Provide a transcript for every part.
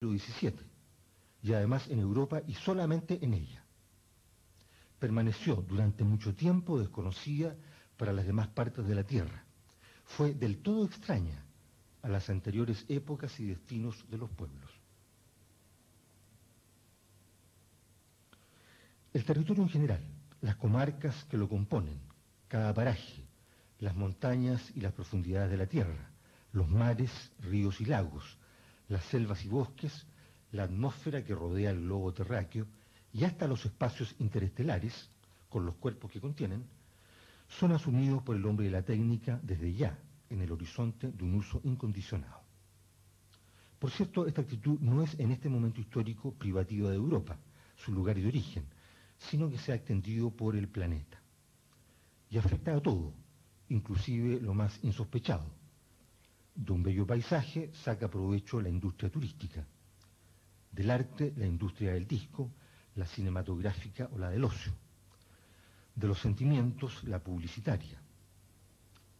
XVII, y además en Europa y solamente en ella. Permaneció durante mucho tiempo desconocida para las demás partes de la Tierra. Fue del todo extraña a las anteriores épocas y destinos de los pueblos. El territorio en general, las comarcas que lo componen, cada paraje, las montañas y las profundidades de la tierra, los mares, ríos y lagos, las selvas y bosques, la atmósfera que rodea el globo terráqueo y hasta los espacios interestelares, con los cuerpos que contienen, son asumidos por el hombre de la técnica desde ya, en el horizonte de un uso incondicionado. Por cierto, esta actitud no es en este momento histórico privativa de Europa, su lugar de origen, sino que se ha extendido por el planeta. Y afecta a todo, inclusive lo más insospechado. De un bello paisaje saca provecho la industria turística. Del arte, la industria del disco, la cinematográfica o la del ocio. De los sentimientos, la publicitaria.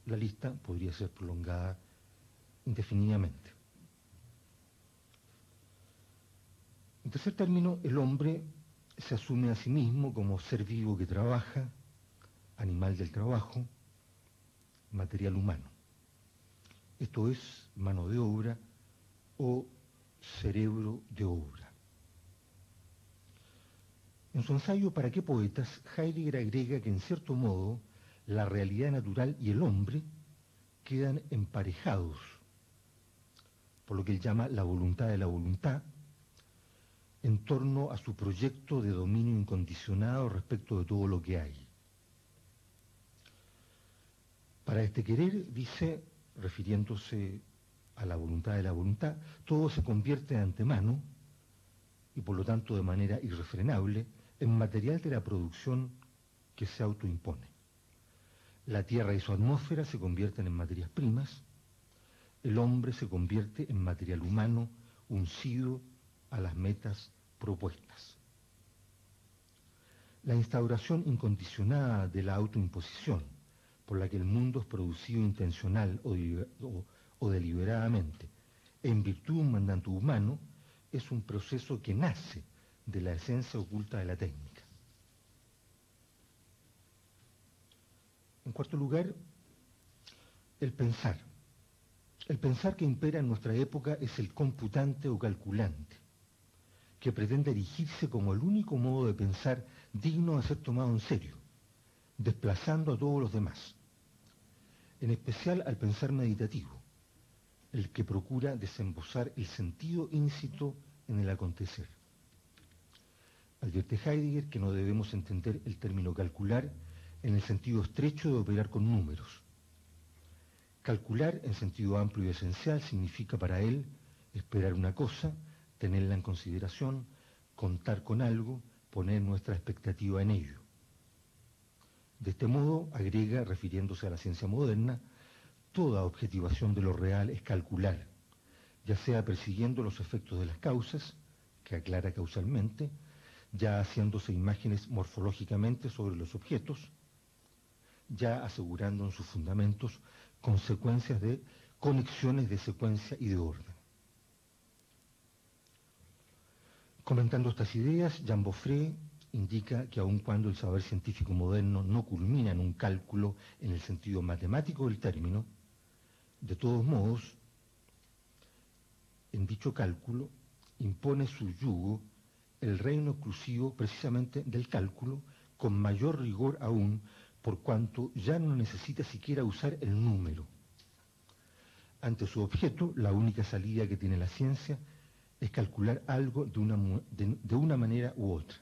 La lista podría ser prolongada indefinidamente. En tercer término, el hombre se asume a sí mismo como ser vivo que trabaja, animal del trabajo, material humano. Esto es mano de obra o cerebro de obra. En su ensayo ¿Para qué poetas?, Heidegger agrega que en cierto modo la realidad natural y el hombre quedan emparejados, por lo que él llama la voluntad de la voluntad, en torno a su proyecto de dominio incondicionado respecto de todo lo que hay. Para este querer, dice, refiriéndose a la voluntad de la voluntad, todo se convierte de antemano, y por lo tanto de manera irrefrenable, en material de la producción que se autoimpone. La tierra y su atmósfera se convierten en materias primas, el hombre se convierte en material humano uncido a las metas propuestas. La instauración incondicionada de la autoimposición, por la que el mundo es producido intencional o deliberadamente, en virtud de un mandato humano, es un proceso que nace de la esencia oculta de la técnica. En cuarto lugar, el pensar. El pensar que impera en nuestra época es el computante o calculante, que pretende erigirse como el único modo de pensar digno de ser tomado en serio, desplazando a todos los demás, en especial al pensar meditativo, el que procura desembozar el sentido íncito en el acontecer. Advierte Heidegger que no debemos entender el término calcular en el sentido estrecho de operar con números. Calcular en sentido amplio y esencial significa para él esperar una cosa, tenerla en consideración, contar con algo, poner nuestra expectativa en ello. De este modo, agrega, refiriéndose a la ciencia moderna, toda objetivación de lo real es calcular, ya sea persiguiendo los efectos de las causas, que aclara causalmente, ya haciéndose imágenes morfológicamente sobre los objetos, ya asegurando en sus fundamentos consecuencias de conexiones de secuencia y de orden. Comentando estas ideas, Jean Beaufret indica que aun cuando el saber científico moderno no culmina en un cálculo en el sentido matemático del término, de todos modos, en dicho cálculo impone su yugo el reino exclusivo precisamente del cálculo, con mayor rigor aún, por cuanto ya no necesita siquiera usar el número. Ante su objeto, la única salida que tiene la ciencia es calcular algo de una manera u otra.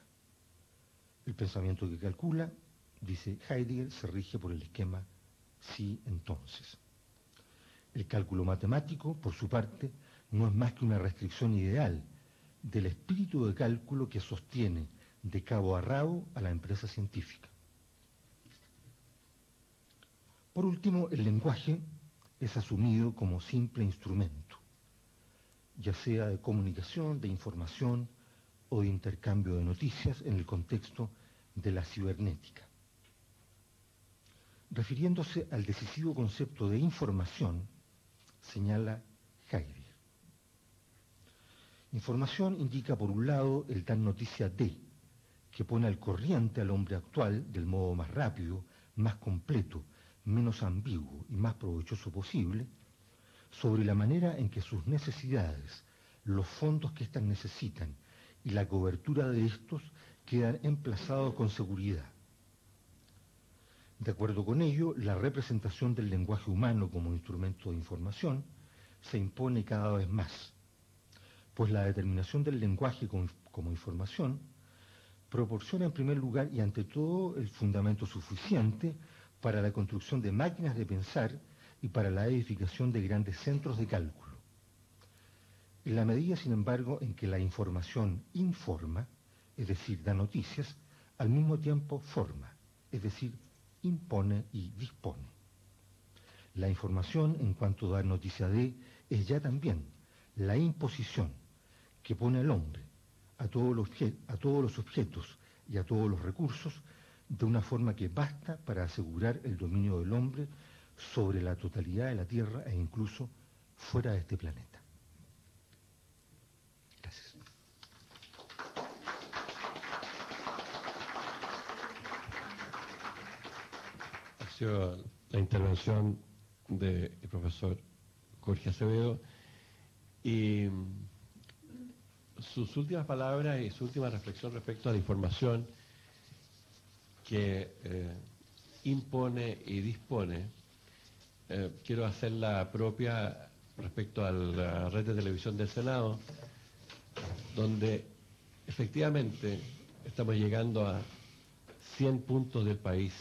El pensamiento que calcula, dice Heidegger, se rige por el esquema sí, entonces. El cálculo matemático, por su parte, no es más que una restricción ideal del espíritu de cálculo que sostiene de cabo a rabo a la empresa científica. Por último, el lenguaje es asumido como simple instrumento, ya sea de comunicación, de información o de intercambio de noticias en el contexto de la cibernética. Refiriéndose al decisivo concepto de información, señala Heidegger: Información indica, por un lado, el dar noticia de, que pone al corriente al hombre actual del modo más rápido, más completo, menos ambiguo y más provechoso posible, sobre la manera en que sus necesidades, los fondos que éstas necesitan y la cobertura de estos quedan emplazados con seguridad. De acuerdo con ello, la representación del lenguaje humano como instrumento de información se impone cada vez más, pues la determinación del lenguaje como información proporciona en primer lugar y ante todo el fundamento suficiente para la construcción de máquinas de pensar y para la edificación de grandes centros de cálculo. En la medida, sin embargo, en que la información informa, es decir, da noticias, al mismo tiempo forma, es decir, impone y dispone. La información, en cuanto da noticia de, es ya también la imposición que pone al hombre, a todos los objetos y a todos los recursos de una forma que basta para asegurar el dominio del hombre sobre la totalidad de la Tierra e incluso fuera de este planeta. Gracias. Ha sido la intervención del profesor Jorge Acevedo y sus últimas palabras y su última reflexión respecto a la información que impone y dispone, quiero hacerla propia respecto a la red de televisión del Senado, donde efectivamente estamos llegando a 100 puntos del país.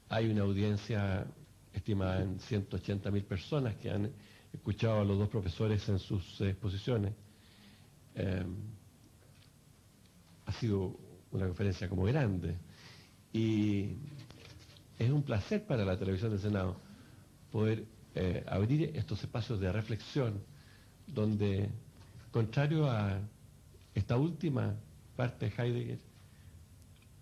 Hay una audiencia estimada en 180.000 personas que han escuchado a los dos profesores en sus exposiciones. Ha sido una conferencia como grande y es un placer para la televisión del Senado poder abrir estos espacios de reflexión donde, contrario a esta última parte de Heidegger,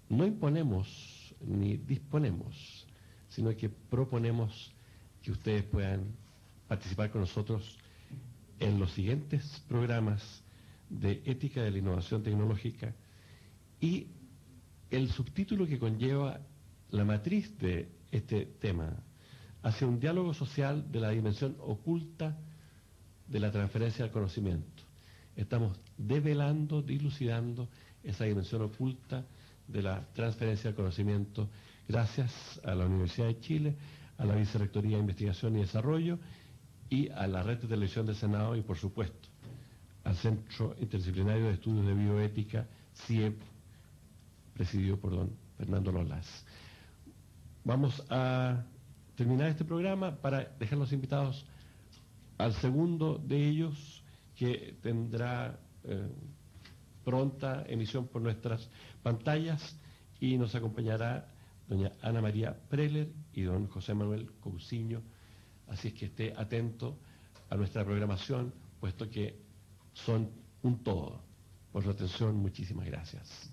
no imponemos ni disponemos, sino que proponemos que ustedes puedan participar con nosotros en los siguientes programas de ética de la innovación tecnológica, y el subtítulo que conlleva la matriz de este tema hacia un diálogo social de la dimensión oculta de la transferencia del conocimiento. Estamos develando, dilucidando esa dimensión oculta de la transferencia del conocimiento gracias a la Universidad de Chile, a la Vicerrectoría de Investigación y Desarrollo y a la Red de Televisión del Senado y, por supuesto, al Centro Interdisciplinario de Estudios de Bioética, CIEB, presidido por don Fernando Lolas. Vamos a terminar este programa para dejarlos invitados al segundo de ellos, que tendrá pronta emisión por nuestras pantallas, y nos acompañará doña Ana María Preller y don José Manuel Cousiño. Así es que esté atento a nuestra programación, puesto que son un todo. Por su atención, muchísimas gracias.